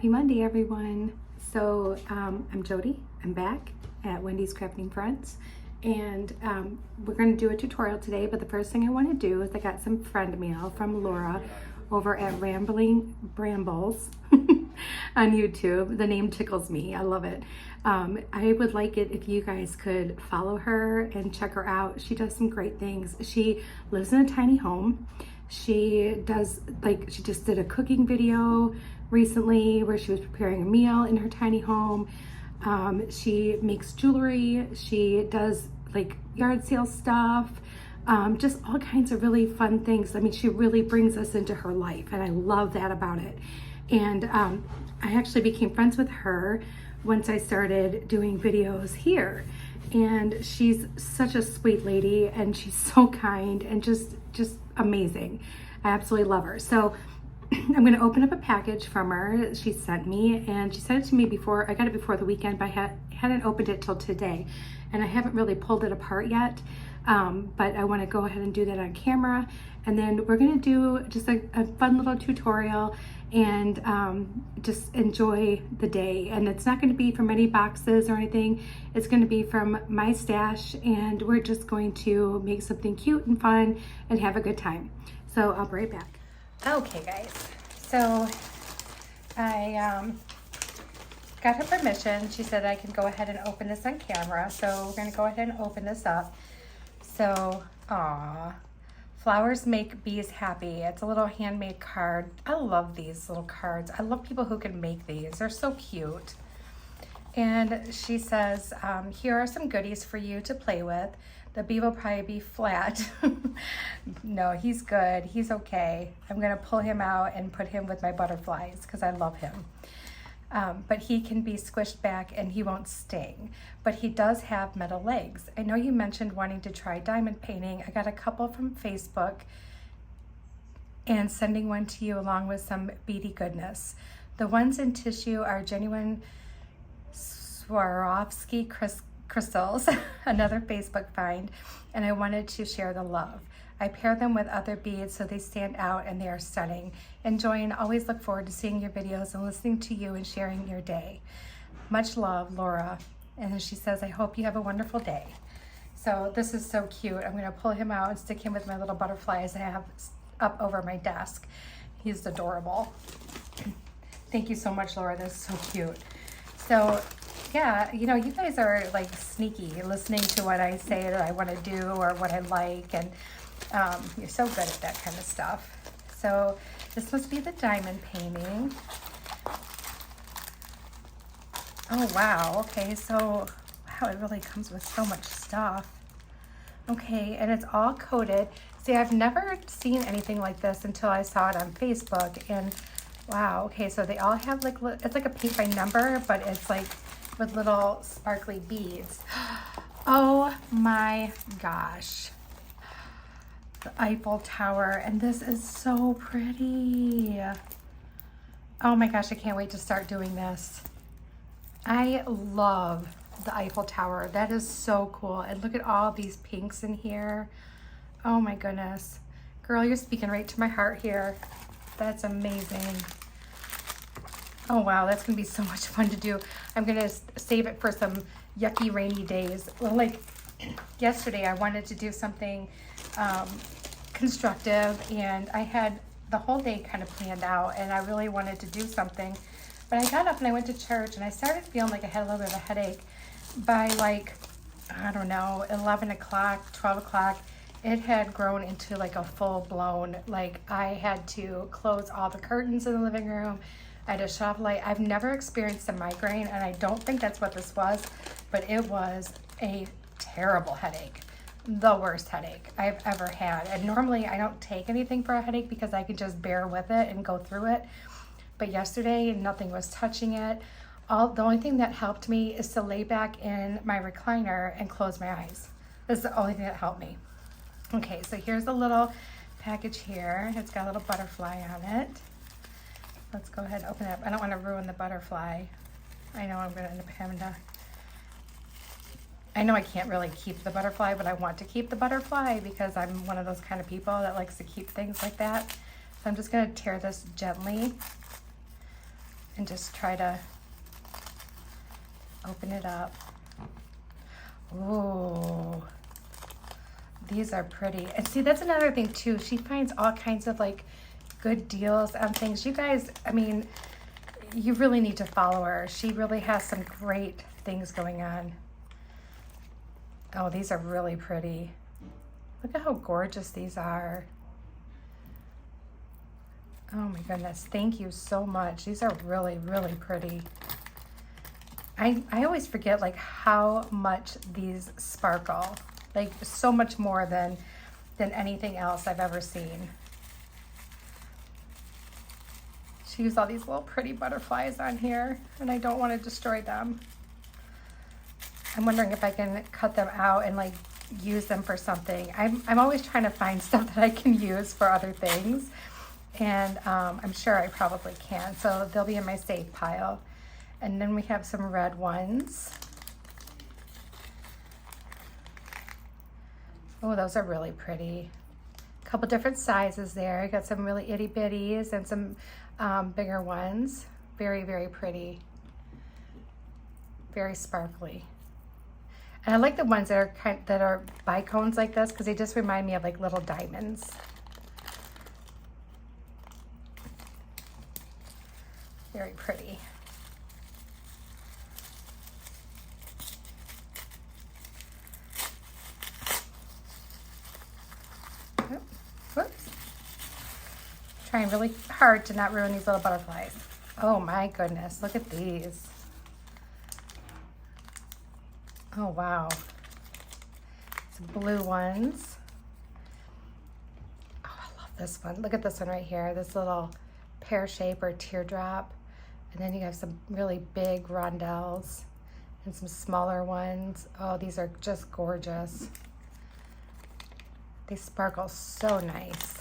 Happy Monday, everyone. So I'm Jody. I'm back at Wendy's Crafting Friends, and we're going to do a tutorial today. But the first thing I want to do is I got some friend mail from Laura over at Rambling Brambles on YouTube. The name tickles me. I love it. I would like it if you guys could follow her and check her out. She does some great things. She lives in a tiny home. She does, she just did a cooking video recently where she was preparing a meal in her tiny home. She makes jewelry. She does yard sale stuff, just all kinds of really fun things. I mean, she really brings us into her life, and I love that about it. And I actually became friends with her once I started doing videos here. And she's such a sweet lady, and she's so kind and just amazing. I absolutely love her. So I'm going to open up a package from her she sent me, and she sent it to me before I got it before the weekend, but I hadn't opened it till today, and I haven't really pulled it apart yet. But I want to go ahead and do that on camera, and then we're going to do just a fun little tutorial and just enjoy the day. And it's not going to be from any boxes or anything. It's going to be from my stash, and we're just going to make something cute and fun and have a good time. So I'll be right back. Okay guys, so I got her permission. She said I can go ahead and open this on camera, so we're going to go ahead and open this up. So, flowers make bees happy. It's a little handmade card. I love these little cards. I love people who can make these. They're so cute. And she says, here are some goodies for you to play with. The bee will probably be flat. No, he's good. He's okay. I'm going to pull him out and put him with my butterflies because I love him. But he can be squished back and he won't sting. But he does have metal legs. I know you mentioned wanting to try diamond painting. I got a couple from Facebook and sending one to you along with some beady goodness. The ones in tissue are genuine Swarovski crystals, another Facebook find, and I wanted to share the love. I pair them with other beads so they stand out and they are stunning. Enjoy and always look forward to seeing your videos and listening to you and sharing your day. Much love, Laura. And then she says, I hope you have a wonderful day. So this is so cute. I'm going to pull him out and stick him with my little butterflies I have up over my desk. He's adorable. Thank you so much, Laura. That's so cute. So yeah, you know, you guys are sneaky listening to what I say that I want to do or what I like, and you're so good at that kind of stuff. So this must be the diamond painting. Oh wow, okay, so wow, it really comes with so much stuff. Okay, and it's all coated. See, I've never seen anything like this until I saw it on Facebook, and wow, okay, so they all have it's like a paint by number, but it's with little sparkly beads. Oh my gosh. The Eiffel Tower, and this is so pretty. Oh my gosh, I can't wait to start doing this. I love the Eiffel Tower. That is so cool. And look at all these pinks in here. Oh my goodness. Girl, you're speaking right to my heart here. That's amazing. Oh wow, that's gonna be so much fun to do. I'm gonna save it for some yucky rainy days. Well, yesterday I wanted to do something constructive, and I had the whole day kind of planned out, and I really wanted to do something. But I got up and I went to church, and I started feeling like I had a little bit of a headache. By I don't know, 11 o'clock, 12 o'clock, it had grown into a full-blown, I had to close all the curtains in the living room. I had to shut off the light. I've never experienced a migraine, and I don't think that's what this was, but it was a terrible headache. The worst headache I've ever had. And normally I don't take anything for a headache because I can just bear with it and go through it. But yesterday, nothing was touching it. The only thing that helped me is to lay back in my recliner and close my eyes. This is the only thing that helped me. Okay, so here's a little package here. It's got a little butterfly on it. Let's go ahead and open it up. I don't want to ruin the butterfly. I know I'm going to end up having to... I know I can't really keep the butterfly, but I want to keep the butterfly because I'm one of those kind of people that likes to keep things like that. So I'm just going to tear this gently and just try to open it up. Ooh, these are pretty. And see, that's another thing too. She finds all kinds of like good deals on things. You guys, I mean, you really need to follow her. She really has some great things going on. Oh, these are really pretty. Look at how gorgeous these are. Oh my goodness, thank you so much. These are really, really pretty. I always forget like how much these sparkle. Like so much more than anything else I've ever seen. She used all these little pretty butterflies on here, and I don't want to destroy them. I'm wondering if I can cut them out and like use them for something. I'm always trying to find stuff that I can use for other things, and I'm sure I probably can. So they'll be in my safe pile. And then we have some red ones. Oh, those are really pretty. A couple different sizes there. I got some really itty bitties and some bigger ones. Very, very pretty. Very sparkly. And I like the ones that are bicones like this because they just remind me of like little diamonds. Very pretty. Whoops. Trying really hard to not ruin these little butterflies. Oh my goodness, look at these. Oh wow. Some blue ones. Oh, I love this one. Look at this one right here. This little pear shape or teardrop. And then you have some really big rondelles and some smaller ones. Oh, these are just gorgeous. They sparkle so nice.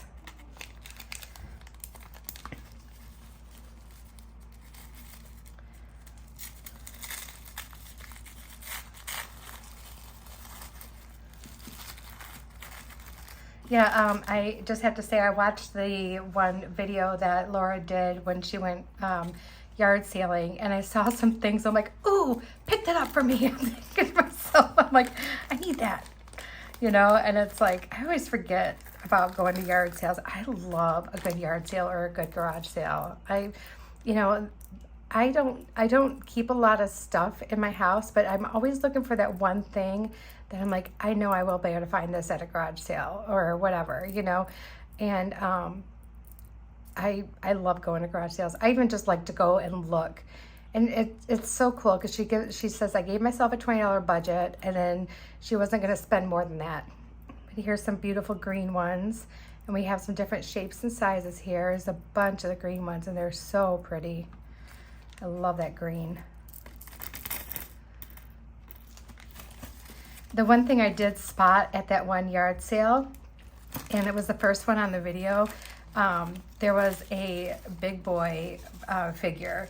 Yeah, I just have to say I watched the one video that Laura did when she went yard sailing, and I saw some things. I'm like, ooh, pick that up for me. I'm thinking to myself, I'm like, I need that. You know, and it's like, I always forget about going to yard sales. I love a good yard sale or a good garage sale. I don't keep a lot of stuff in my house, but I'm always looking for that one thing that I'm like, I know I will be able to find this at a garage sale or whatever, you know. And I love going to garage sales. I even just like to go and look. And it's so cool because she says, I gave myself a $20 budget, and then she wasn't going to spend more than that. But here's some beautiful green ones, and we have some different shapes and sizes here. There's a bunch of the green ones, and they're so pretty. I love that green. The one thing I did spot at that one yard sale, and it was the first one on the video, there was a big boy figure.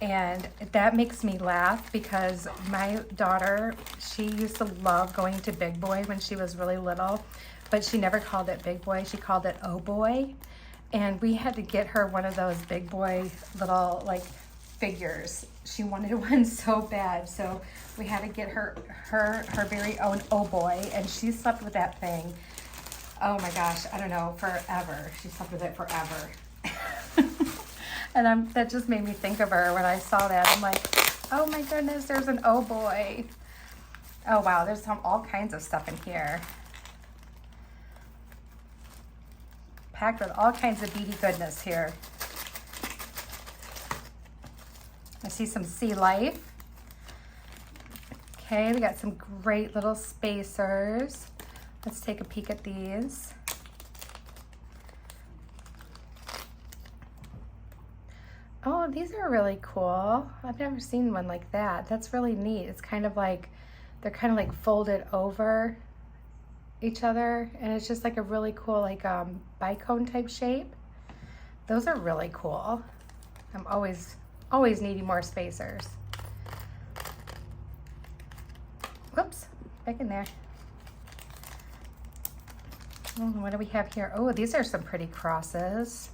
And that makes me laugh because my daughter, she used to love going to Big Boy when she was really little, but she never called it Big Boy. She called it Oh Boy. And we had to get her one of those Big Boy little like figures. She wanted one so bad. So we had to get her very own Oh Boy, and she slept with that thing. Oh my gosh, I don't know, forever. She slept with it forever. And that just made me think of her when I saw that. I'm like, oh my goodness, there's an Oh Boy. Oh wow, there's all kinds of stuff in here. Packed with all kinds of beady goodness here. I see some sea life. Okay, we got some great little spacers. Let's take a peek at these. Oh, these are really cool. I've never seen one like that. That's really neat. It's kind of like, they're kind of like folded over each other, and it's just like a really cool like bicone type shape. Those are really cool. I'm always needing more spacers. Whoops, back in there. Oh, what do we have here? Oh, these are some pretty crosses.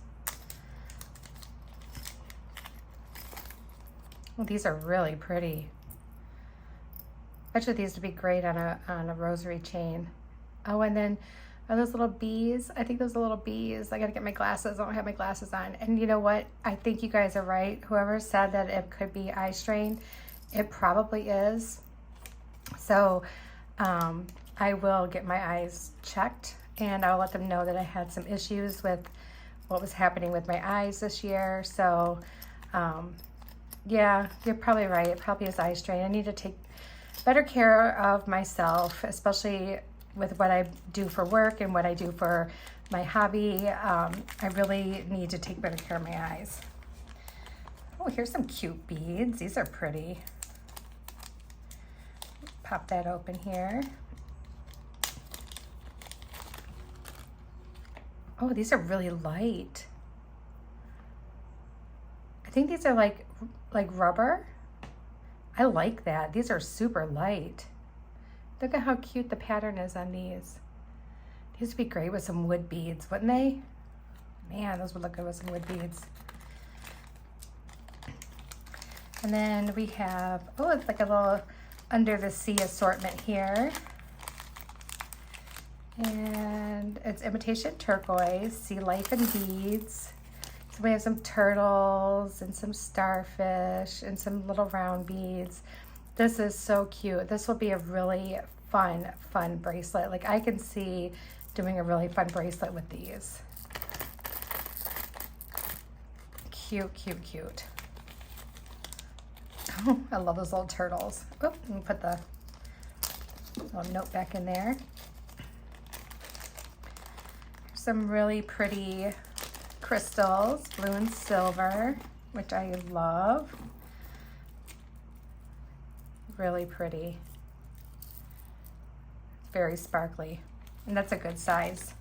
Oh, these are really pretty. I bet you these would be great on a rosary chain. Oh, and then are those little bees? I think those are little bees. I gotta get my glasses. I don't have my glasses on. And you know what? I think you guys are right. Whoever said that it could be eye strain, it probably is. So I will get my eyes checked, and I'll let them know that I had some issues with what was happening with my eyes this year. So yeah, you're probably right. It probably is eye strain. I need to take better care of myself, especially with what I do for work and what I do for my hobby. I really need to take better care of my eyes. Oh, here's some cute beads. These are pretty. Pop that open here. Oh, these are really light. I think these are like rubber. I like that. These are super light. Look at how cute the pattern is on these. These would be great with some wood beads, wouldn't they? Man, those would look good with some wood beads. And then we have, oh, it's like a little under the sea assortment here. And it's imitation turquoise, sea life and beads. So we have some turtles and some starfish and some little round beads. This is so cute. This will be a really fun bracelet. Like, I can see doing a really fun bracelet with these. Cute, cute, cute. Oh, I love those little turtles. Oh, let me put the little note back in there. Some really pretty crystals, blue and silver, which I love. Really pretty. Very sparkly. And that's a good size.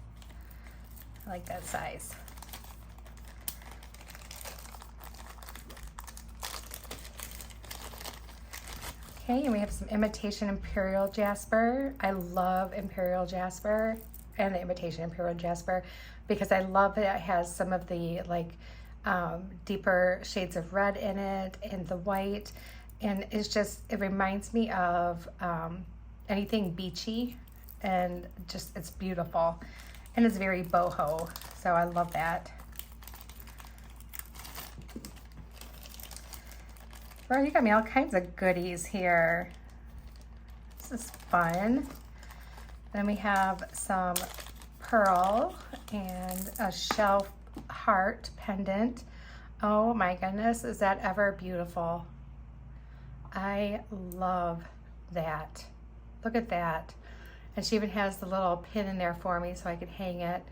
I like that size. Okay, and we have some imitation imperial jasper. I love imperial jasper and the imitation imperial jasper because I love that it has some of the deeper shades of red in it and the white. And it's just, it reminds me of anything beachy, and just, it's beautiful. And it's very boho, so I love that. Well, you got me all kinds of goodies here. This is fun. Then we have some pearl and a shell heart pendant. Oh my goodness, is that ever beautiful? I love that. Look at that. And she even has the little pin in there for me so I can hang it.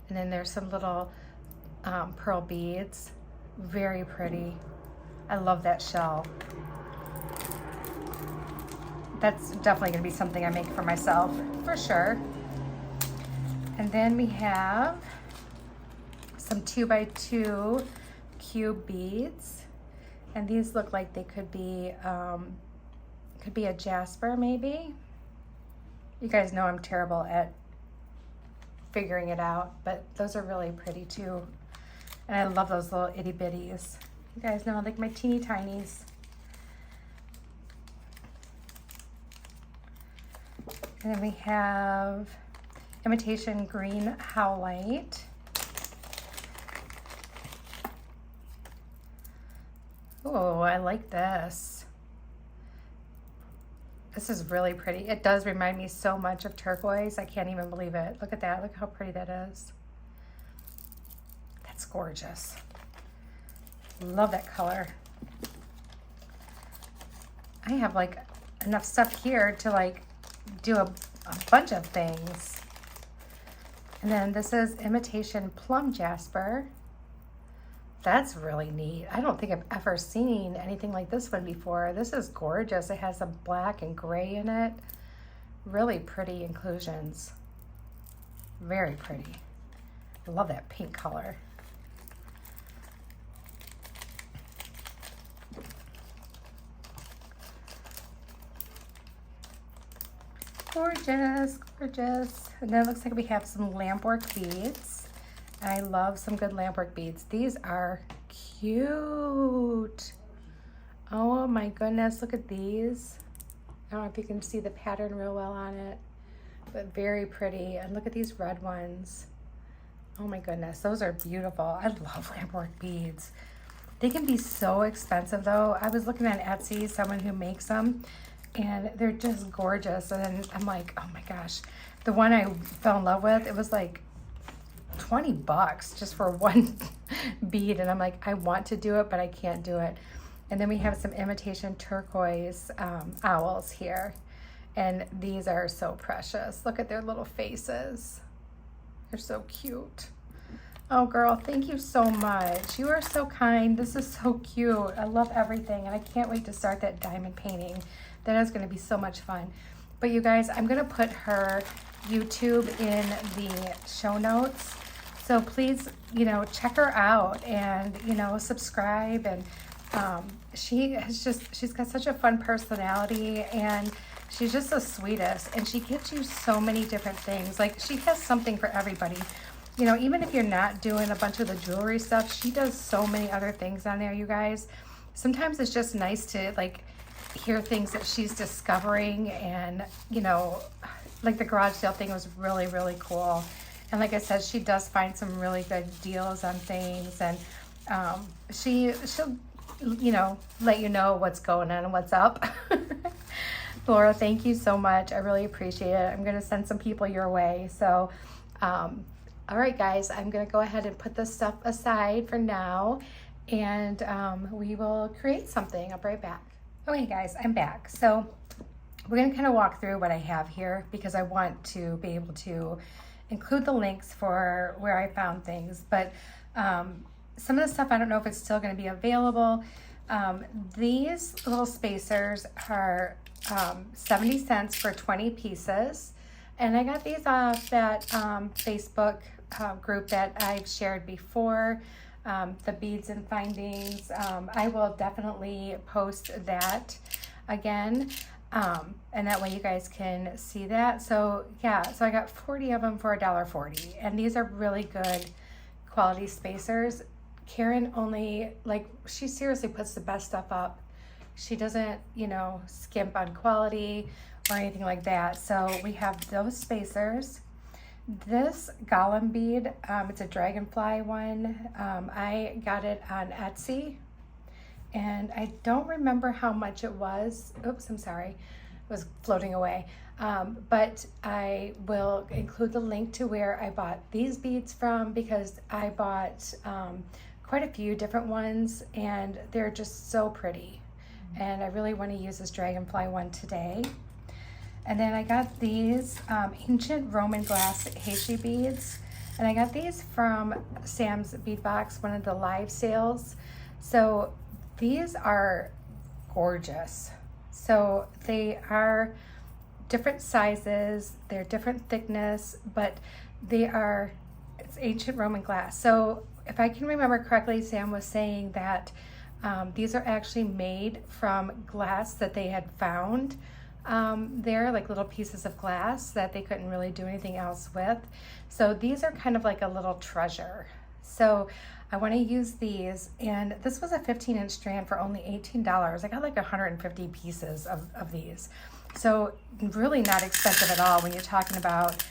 And then there's some little pearl beads. Very pretty. I love that shell. That's definitely gonna be something I make for myself, for sure. And then we have some 2x2 cube beads. And these look like they could be a jasper maybe. You guys know I'm terrible at figuring it out, but those are really pretty too. And I love those little itty bitties. You guys know I like my teeny tinies. And then we have imitation green howlite. Oh, I like this. This is really pretty. It does remind me so much of turquoise. I can't even believe it. Look at that. Look how pretty that is. That's gorgeous. Love that color. I have like enough stuff here to like do a bunch of things. And then this is imitation plum jasper. That's really neat. I don't think I've ever seen anything like this one before. This is gorgeous. It has some black and gray in it. Really pretty inclusions. Very pretty. I love that pink color. Gorgeous, gorgeous. And then it looks like we have some lampwork beads. I love some good lampwork beads. These are cute. Oh my goodness, look at these. I don't know if you can see the pattern real well on it, but very pretty. And look at these red ones. Oh my goodness, those are beautiful. I love lampwork beads. They can be so expensive though. I was looking at Etsy, someone who makes them, and they're just gorgeous. And then I'm like, oh my gosh. The one I fell in love with, it was like 20 bucks just for one bead. And I'm like, I want to do it, but I can't do it. And then we have some imitation turquoise owls here. And these are so precious. Look at their little faces. They're so cute. Oh girl, thank you so much. You are so kind. This is so cute. I love everything. And I can't wait to start that diamond painting. That is going to be so much fun. But you guys, I'm going to put her YouTube in the show notes. So please, you know, check her out and, you know, subscribe. And she's got such a fun personality, and she's just the sweetest. And she gives you so many different things. Like, she has something for everybody. You know, even if you're not doing a bunch of the jewelry stuff, she does so many other things on there, you guys. Sometimes it's just nice to, like, hear things that she's discovering. And, you know, like the garage sale thing was really, really cool. And like I said, she does find some really good deals on things. And she'll, you know, let you know what's going on and what's up. Laura, thank you so much. I really appreciate it. I'm going to send some people your way. So, all right, guys, I'm going to go ahead and put this stuff aside for now, and we will create something. I'll be right back. Okay, guys, I'm back. So we're going to kind of walk through what I have here, because I want to be able to include the links for where I found things. But some of the stuff, I don't know if it's still going to be available. These little spacers are 70 cents for 20 pieces. And I got these off that Facebook group that I've shared before, the Beads and Findings. I will definitely post that again. And that way you guys can see that. So yeah, so I got 40 of them for $1.40. And these are really good quality spacers. Karen only, like, she seriously puts the best stuff up. She doesn't, you know, skimp on quality or anything like that. So we have those spacers. This golem bead, it's a dragonfly one. I got it on Etsy, and I don't remember how much it was. Oops, I'm sorry, it was floating away. But I will include the link to where I bought these beads from, because I bought quite a few different ones, and they're just so pretty. And I really want to use this dragonfly one today. And then I got these Ancient Roman Glass Heishi beads. And I got these from Sam's Bead Box, one of the live sales. So these are gorgeous. So they are different sizes, they're different thickness, but it's ancient Roman glass. So if I can remember correctly, Sam was saying that these are actually made from glass that they had found there, like little pieces of glass that they couldn't really do anything else with. So these are kind of like a little treasure. So I want to use these, and this was a 15-inch strand for only $18. I got like 150 pieces of these. So really not expensive at all when you're talking about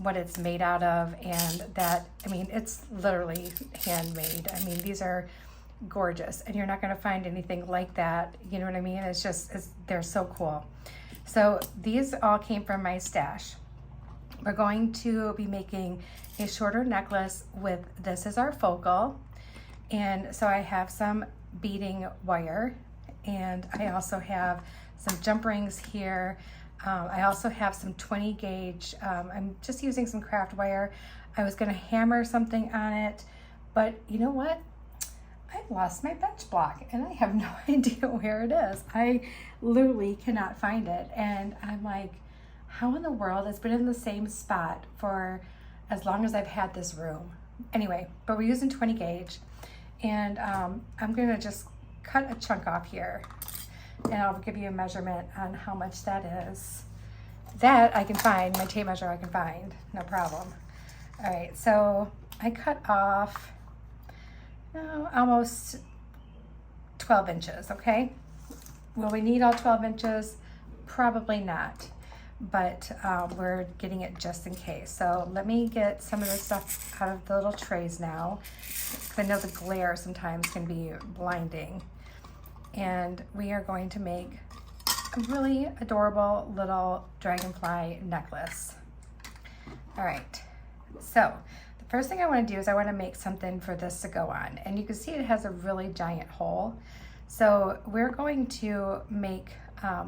what it's made out of, and that, I mean, it's literally handmade. I mean, these are gorgeous, and you're not going to find anything like that, you know what I mean? They're so cool. So these all came from my stash. We're going to be making a shorter necklace with this as our focal, and so I have some beading wire, and I also have some jump rings here. I also have some 20 gauge, I'm just using some craft wire. I was going to hammer something on it, but you know what? I've lost my bench block and I have no idea where it is. I literally cannot find it. And I'm like, how in the world? It's been in the same spot for as long as I've had this room. Anyway, but we're using 20 gauge, and I'm going to just cut a chunk off here, and I'll give you a measurement on how much that is. That I can find, my tape measure I can find, no problem. All right, so I cut off almost 12 inches, okay? Will we need all 12 inches? Probably not, but we're getting it just in case. So let me get some of this stuff out of the little trays now, because I know the glare sometimes can be blinding. And we are going to make a really adorable little dragonfly necklace. All right, so the first thing I want to do is I want to make something for this to go on. And you can see it has a really giant hole. So we're going to make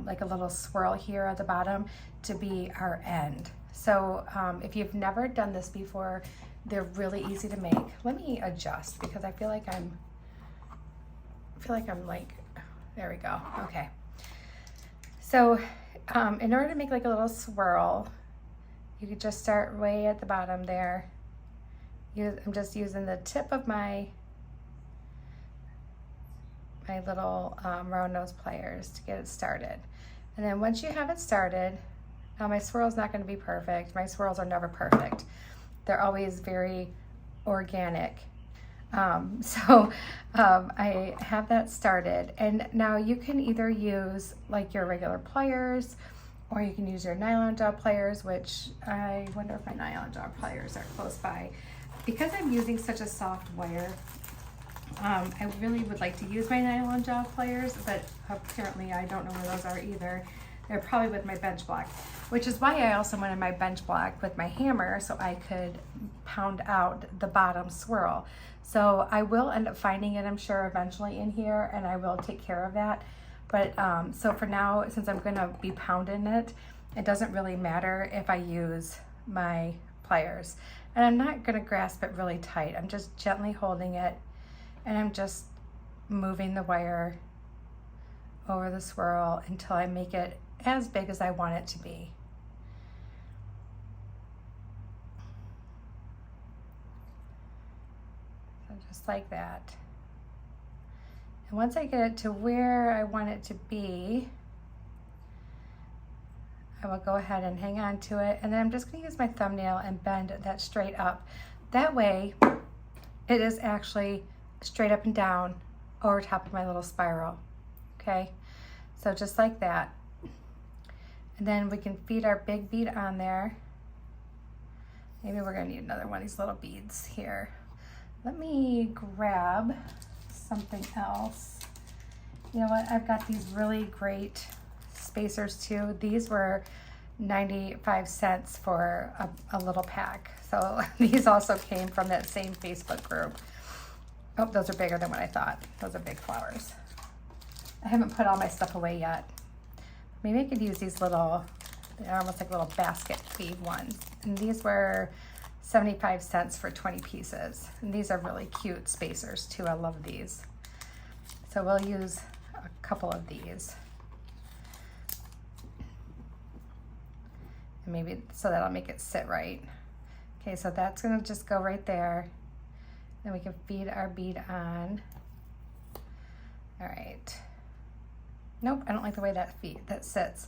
like a little swirl here at the bottom to be our end. So if you've never done this before, they're really easy to make. Let me adjust because I feel like I'm like, there we go, okay. So in order to make like a little swirl, you could just start way at the bottom there. I'm just using the tip of my little round nose pliers to get it started. And then once you have it started, now my swirl's not going to be perfect. My swirls are never perfect. They're always very organic. I have that started, and now you can either use like your regular pliers, or you can use your nylon jaw pliers, which I wonder if my nylon jaw pliers are close by. Because I'm using such a soft wire, I really would like to use my nylon jaw pliers, but apparently I don't know where those are either. They're probably with my bench block, which is why I also wanted my bench block with my hammer so I could pound out the bottom swirl. So I will end up finding it, I'm sure, eventually in here, and I will take care of that. But so for now, since I'm gonna be pounding it, it doesn't really matter if I use my pliers. And I'm not gonna grasp it really tight. I'm just gently holding it, and I'm just moving the wire over the swirl until I make it as big as I want it to be. So just like that. And once I get it to where I want it to be, I will go ahead and hang on to it, and then I'm just going to use my thumbnail and bend that straight up. That way it is actually straight up and down over top of my little spiral. Okay, so just like that. And then we can feed our big bead on there. Maybe we're going to need another one of these little beads here. Let me grab something else. You know what, I've got these really great spacers too. These were 95 cents for a little pack. So these also came from that same Facebook group. Oh, those are bigger than what I thought. Those are big flowers. I haven't put all my stuff away yet. Maybe I could use these little, they're almost like little basket bead ones. And these were 75 cents for 20 pieces. And these are really cute spacers too. I love these. So we'll use a couple of these. And maybe so that'll make it sit right. Okay, so that's gonna just go right there. Then we can feed our bead on. All right. Nope, I don't like the way that sits.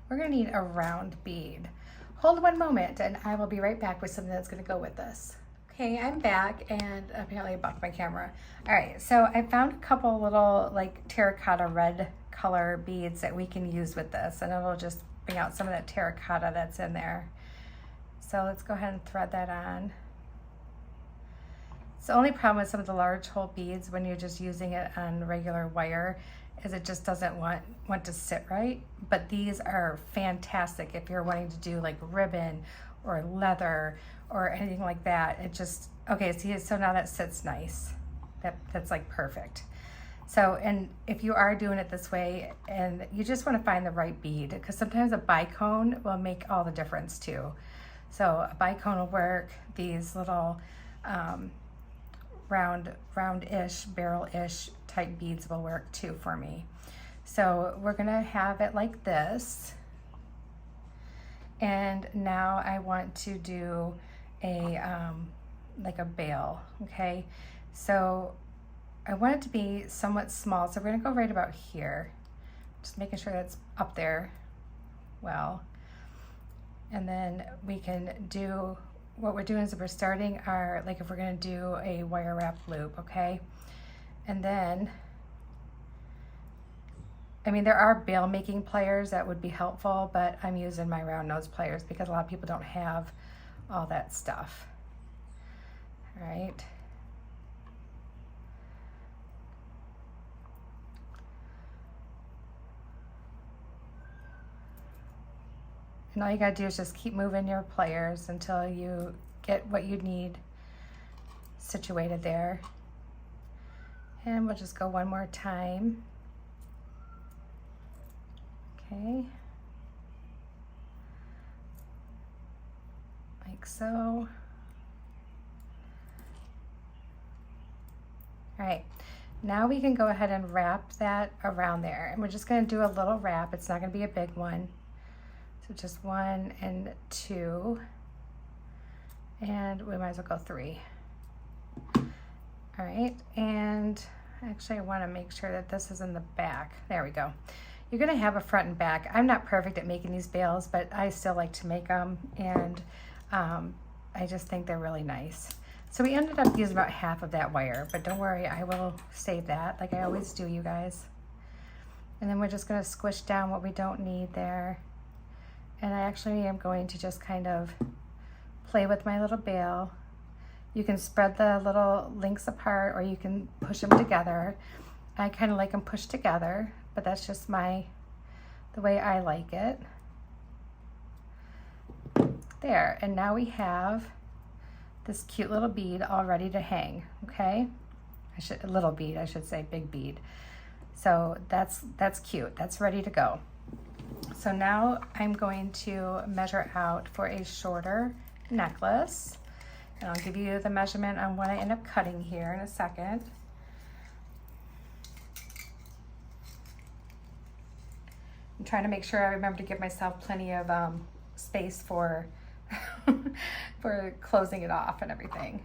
We're gonna need a round bead. Hold one moment and I will be right back with something that's gonna go with this. Okay, I'm back, and apparently I bumped my camera. All right, so I found a couple little like terracotta red color beads that we can use with this, and it'll just bring out some of that terracotta that's in there. So let's go ahead and thread that on. It's the only problem with some of the large hole beads when you're just using it on regular wire is it just doesn't want to sit right. But these are fantastic if you're wanting to do like ribbon or leather or anything like that. It just, okay, see, so now that sits nice. That's like perfect. So, and if you are doing it this way and you just want to find the right bead, because sometimes a bicone will make all the difference too. So a bicone will work. These little round-ish, barrel-ish type beads will work too for me. So we're gonna have it like this. And now I want to do a like a bail, okay? So I want it to be somewhat small, so we're gonna go right about here. Just making sure that's up there well. And then we can do, what we're doing is we're starting our, like if we're gonna do a wire wrap loop, okay? And then I mean, there are bail making pliers that would be helpful, but I'm using my round nose pliers because a lot of people don't have all that stuff. All right. And all you gotta do is just keep moving your pliers until you get what you need situated there. And we'll just go one more time. Okay. Like so. All right. Now we can go ahead and wrap that around there. And we're just gonna do a little wrap. It's not gonna be a big one. So just 1 and 2. And we might as well go 3. All right, and actually I wanna make sure that this is in the back. There we go. You're gonna have a front and back. I'm not perfect at making these bails, but I still like to make them, and I just think they're really nice. So we ended up using about half of that wire, but don't worry, I will save that like I always do, you guys. And then we're just gonna squish down what we don't need there. And I actually am going to just kind of play with my little bail. You can spread the little links apart, or you can push them together. I kind of like them pushed together, but that's just the way I like it. There, and now we have this cute little bead all ready to hang, okay? A little bead, I should say, big bead. So that's cute, that's ready to go. So now I'm going to measure out for a shorter necklace. And I'll give you the measurement on what I end up cutting here in a second. I'm trying to make sure I remember to give myself plenty of space for for closing it off and everything.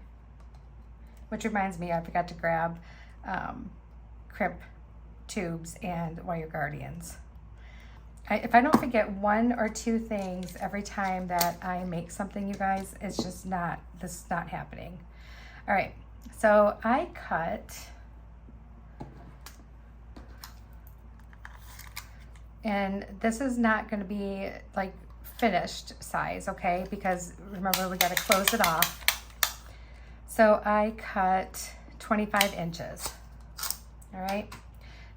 Which reminds me, I forgot to grab crimp tubes and wire guardians. If I don't forget 1 or 2 things every time that I make something, you guys, it's just not, this is not happening. All right, so I cut, and this is not gonna be like finished size, okay? Because remember, we gotta close it off. So I cut 25 inches, all right?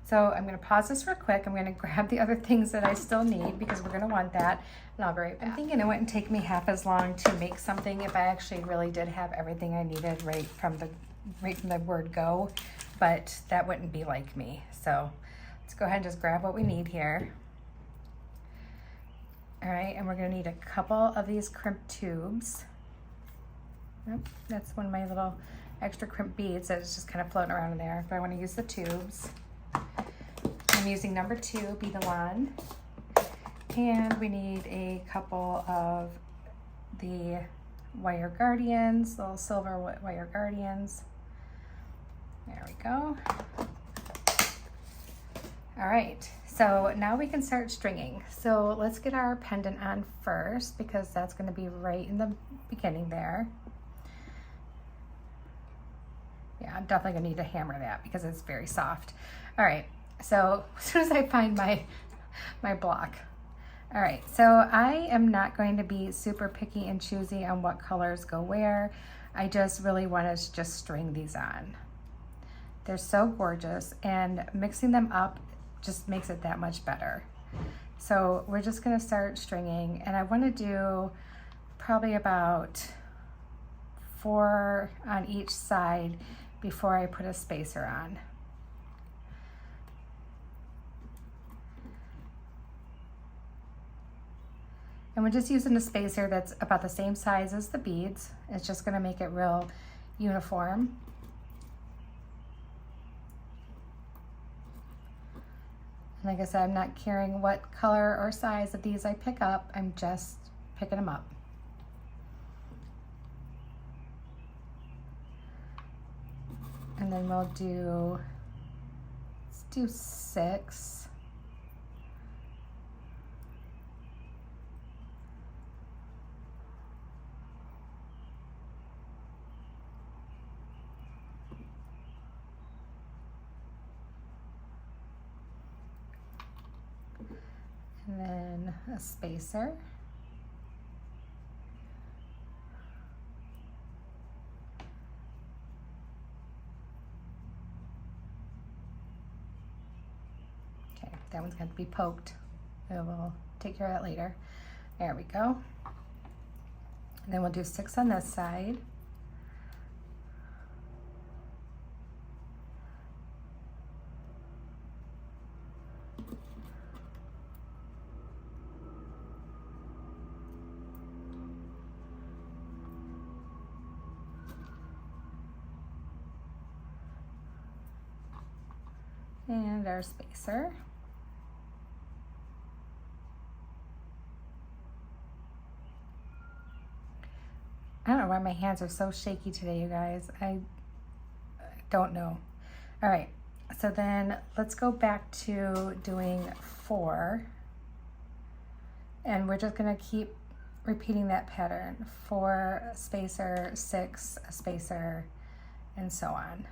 So I'm gonna pause this real quick. I'm gonna grab the other things that I still need because we're gonna want that, and I'll be right back. I'm thinking it wouldn't take me half as long to make something if I actually really did have everything I needed right from the word go, but that wouldn't be like me. So let's go ahead and just grab what we need here. All right, and we're gonna need a couple of these crimp tubes. Yep, that's one of my little extra crimp beads that's just kind of floating around in there, but I wanna use the tubes. I'm using number 2 Bead Alon, and we need a couple of the wire guardians, little silver wire guardians. There we go. All right, so now we can start stringing. So let's get our pendant on first because that's going to be right in the beginning there. Yeah, I'm definitely gonna need to hammer that because it's very soft. All right, so as soon as I find my block. All right, so I am not going to be super picky and choosy on what colors go where. I just really want to just string these on. They're so gorgeous, and mixing them up just makes it that much better. So we're just gonna start stringing, and I want to do probably about 4 on each side before I put a spacer on. And we're just using a spacer that's about the same size as the beads. It's just gonna make it real uniform. And like I said, I'm not caring what color or size of these I pick up, I'm just picking them up. And then we'll do, let's do 6. and then a spacer. Okay, that one's going to be poked. We'll take care of that later. There we go. And then we'll do 6 on this side. And our spacer. I don't know why my hands are so shaky today, you guys. I don't know. All right, so then let's go back to doing 4. And we're just gonna keep repeating that pattern. 4, a spacer, 6, a spacer, and so on.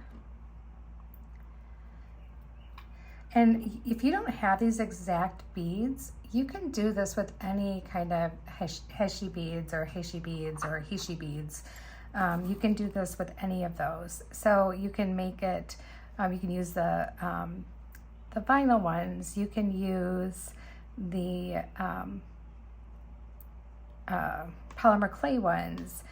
And if you don't have these exact beads, you can do this with any kind of heishi beads or heishi beads or heishi beads. You can do this with any of those. So you can make it, you can use the vinyl ones, you can use the polymer clay ones.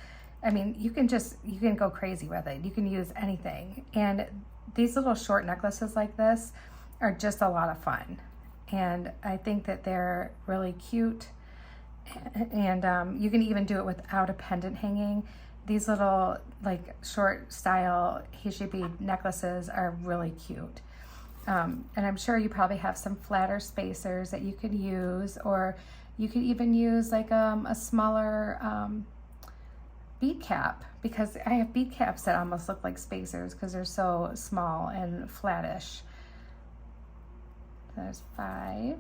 I mean, you can go crazy with it. You can use anything. And these little short necklaces like this are just a lot of fun, and I think that they're really cute, and you can even do it without a pendant hanging. These little like short style heishi bead necklaces are really cute, and I'm sure you probably have some flatter spacers that you could use, or you could even use like a smaller bead cap, because I have bead caps that almost look like spacers because they're so small and flattish. There's 5,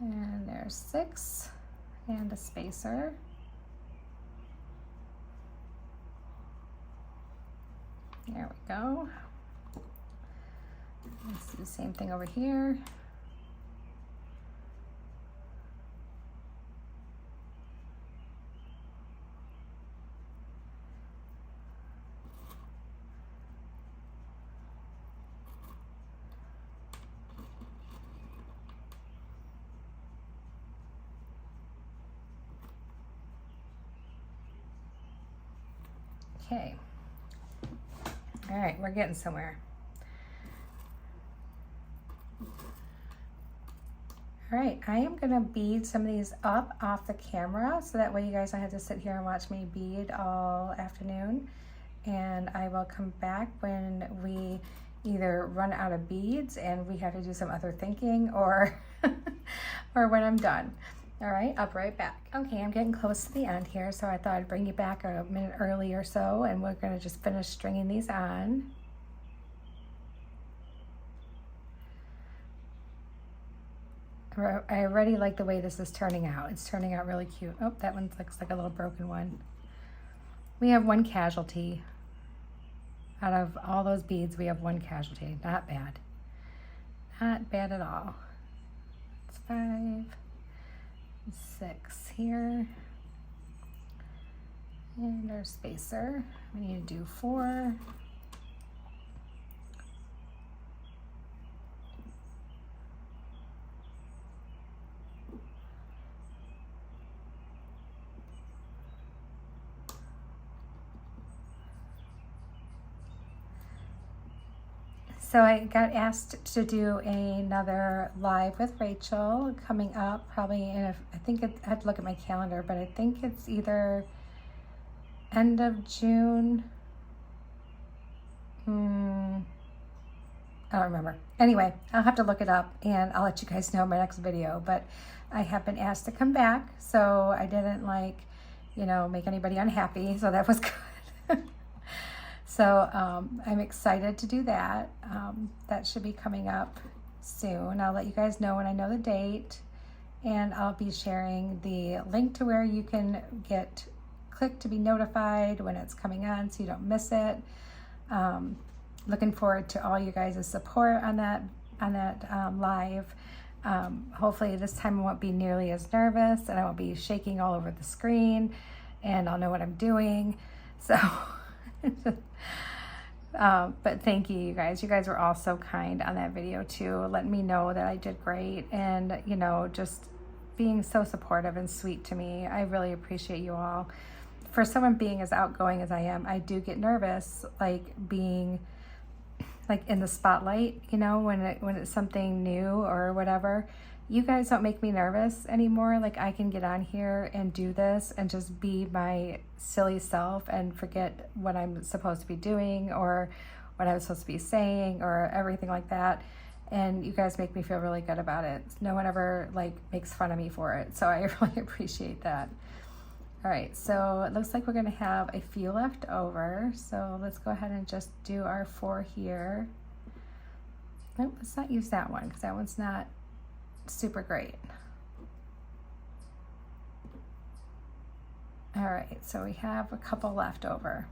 and there's 6, and a spacer. There we go. Let's do the same thing over here. Okay. All right, we're getting somewhere. All right, I am gonna bead some of these up off the camera, so that way you guys don't have to sit here and watch me bead all afternoon. And I will come back when we either run out of beads and we have to do some other thinking, or or when I'm done. All right, I'll be right back. Okay, I'm getting close to the end here, so I thought I'd bring you back a minute early or so, and we're gonna just finish stringing these on. I already like the way this is turning out. It's turning out really cute. Oh, that one looks like a little broken one. We have 1 casualty. Out of all those beads, we have 1 casualty. Not bad. Not bad at all. It's 5. 6 here, and our spacer. We need to do 4. So I got asked to do another live with Rachel coming up, probably in I had to look at my calendar, but I think it's either end of June. I don't remember. Anyway, I'll have to look it up and I'll let you guys know in my next video, but I have been asked to come back, so I didn't make anybody unhappy, so that was good. So I'm excited to do that. That should be coming up soon. I'll let you guys know when I know the date, and I'll be sharing the link to where you can click to be notified when it's coming on so you don't miss it. Looking forward to all you guys' support on that live. Hopefully this time I won't be nearly as nervous and I won't be shaking all over the screen and I'll know what I'm doing. So, but thank you, you guys. You guys were all so kind on that video too, letting me know that I did great and, you know, just being so supportive and sweet to me. I really appreciate you all. For someone being as outgoing as I am, I do get nervous, like being like in the spotlight, you know, when it's something new or whatever. You guys don't make me nervous anymore. Like I can get on here and do this and just be my silly self and forget what I'm supposed to be doing or what I'm supposed to be saying or everything like that. And you guys make me feel really good about it. No one ever like makes fun of me for it. So I really appreciate that. All right, so it looks like we're gonna have a few left over. So let's go ahead and just do our 4 here. Nope, let's not use that one because that one's not super great. All right, so we have a couple left over.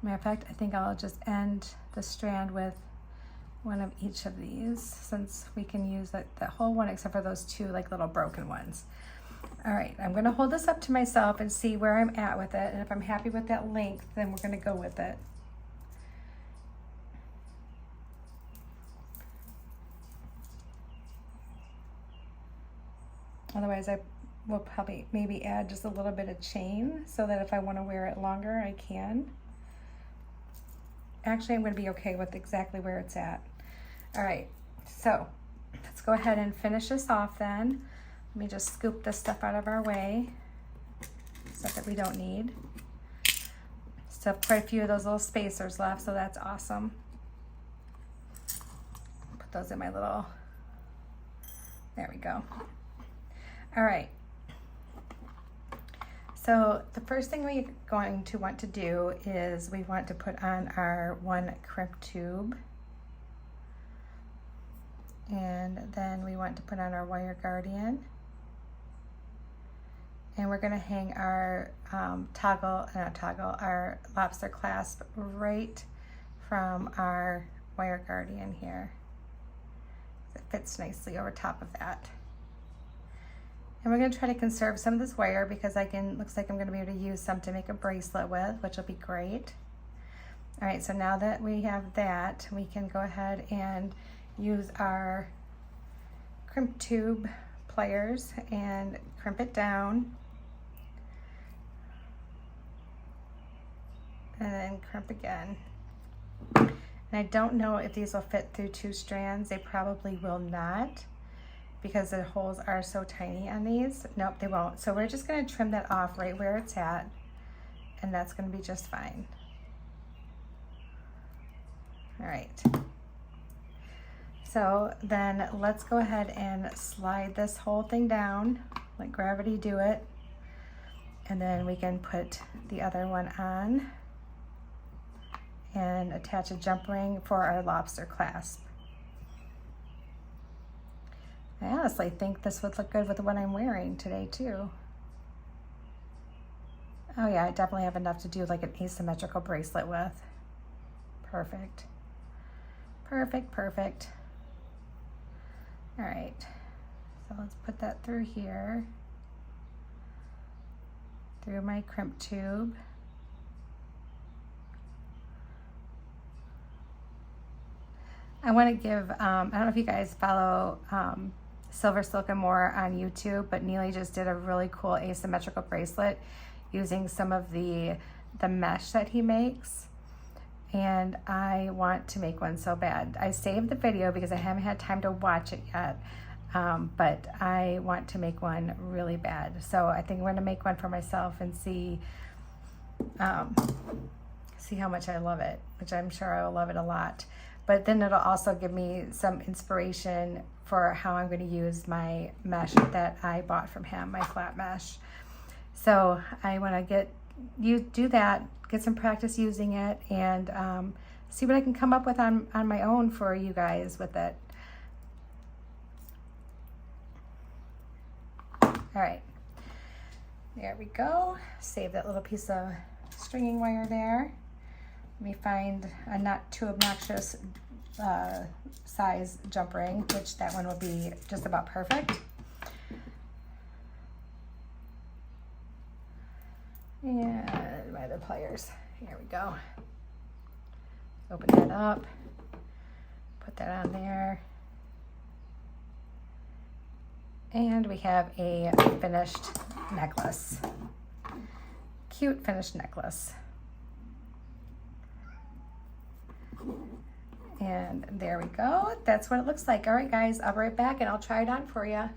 Matter of fact, I think I'll just end the strand with one of each of these since we can use that whole one except for those 2 like little broken ones. All right, I'm gonna hold this up to myself and see where I'm at with it. And if I'm happy with that length, then we're gonna go with it. Otherwise, I will probably maybe add just a little bit of chain so that if I wanna wear it longer, I can. Actually, I'm gonna be okay with exactly where it's at. All right, so let's go ahead and finish this off then. Let me just scoop this stuff out of our way, stuff that we don't need. Still have quite a few of those little spacers left, so that's awesome. Put those in my little, there we go. All right. So the first thing we're going to want to do is we want to put on our 1 crimp tube. And then we want to put on our wire guardian. And we're gonna hang our our lobster clasp right from our wire guardian here. It fits nicely over top of that. And we're gonna try to conserve some of this wire because looks like I'm gonna be able to use some to make a bracelet with, which will be great. All right, so now that we have that, we can go ahead and use our crimp tube pliers and crimp it down. And then crimp again. And I don't know if these will fit through 2 strands. They probably will not because the holes are so tiny on these. Nope, they won't. So we're just gonna trim that off right where it's at, and that's gonna be just fine. All right. So then let's go ahead and slide this whole thing down, let gravity do it, and then we can put the other one on and attach a jump ring for our lobster clasp. I honestly think this would look good with what I'm wearing today too. Oh yeah, I definitely have enough to do like an asymmetrical bracelet with. Perfect. Perfect, perfect. All right, so let's put that through here, through my crimp tube. I want to give, I don't know if you guys follow Silver Silk and More on YouTube, but Neely just did a really cool asymmetrical bracelet using some of the mesh that he makes. And I want to make one so bad. I saved the video because I haven't had time to watch it yet, but I want to make one really bad. So I think I'm going to make one for myself and see how much I love it, which I'm sure I will love it a lot. But then it'll also give me some inspiration for how I'm going to use my mesh that I bought from him, my flat mesh. So I want to do that, get some practice using it, and see what I can come up with on my own for you guys with it. All right, there we go. Save that little piece of stringing wire there. Let me find a not too obnoxious size jump ring, which that one will be just about perfect. And my other pliers, here we go. Open that up, put that on there. And we have a finished necklace. Cute finished necklace. And there we go. That's what it looks like. All right, guys, I'll be right back and I'll try it on for you.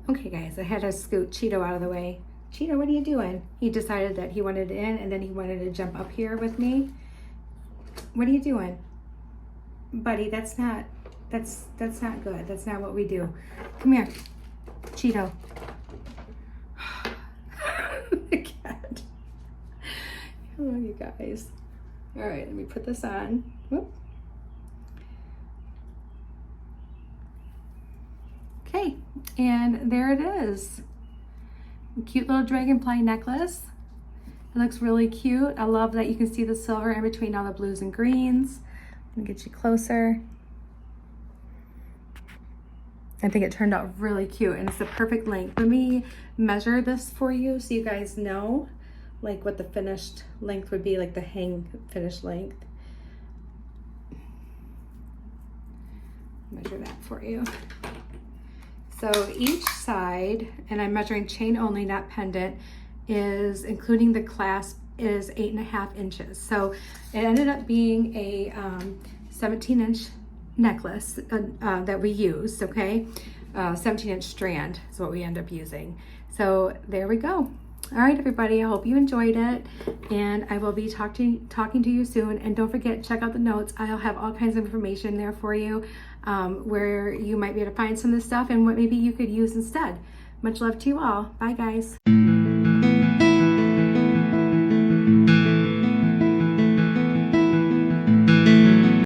Okay, guys, I had to scoot Cheeto out of the way. Cheeto, what are you doing? He decided that he wanted it in and then he wanted to jump up here with me. What are you doing? Buddy, that's not good. That's not what we do. Come here, Cheeto. The cat. Oh, you guys. All right, let me put this on. Whoop. Okay, and there it is. A cute little dragonfly necklace. It looks really cute. I love that you can see the silver in between all the blues and greens. Let me get you closer. I think it turned out really cute and it's the perfect length. Let me measure this for you so you guys know like what the finished length would be, like the hang finished length. Measure that for you. So each side, and I'm measuring chain only, not pendant, is, including the clasp, is 8.5 inches. So it ended up being a 17-inch necklace that we used, okay? 17-inch strand is what we end up using. So there we go. All right, everybody, I hope you enjoyed it, and I will be talking to you soon. And don't forget, check out the notes. I'll have all kinds of information there for you, where you might be able to find some of this stuff and what maybe you could use instead. Much love to you all. Bye, guys.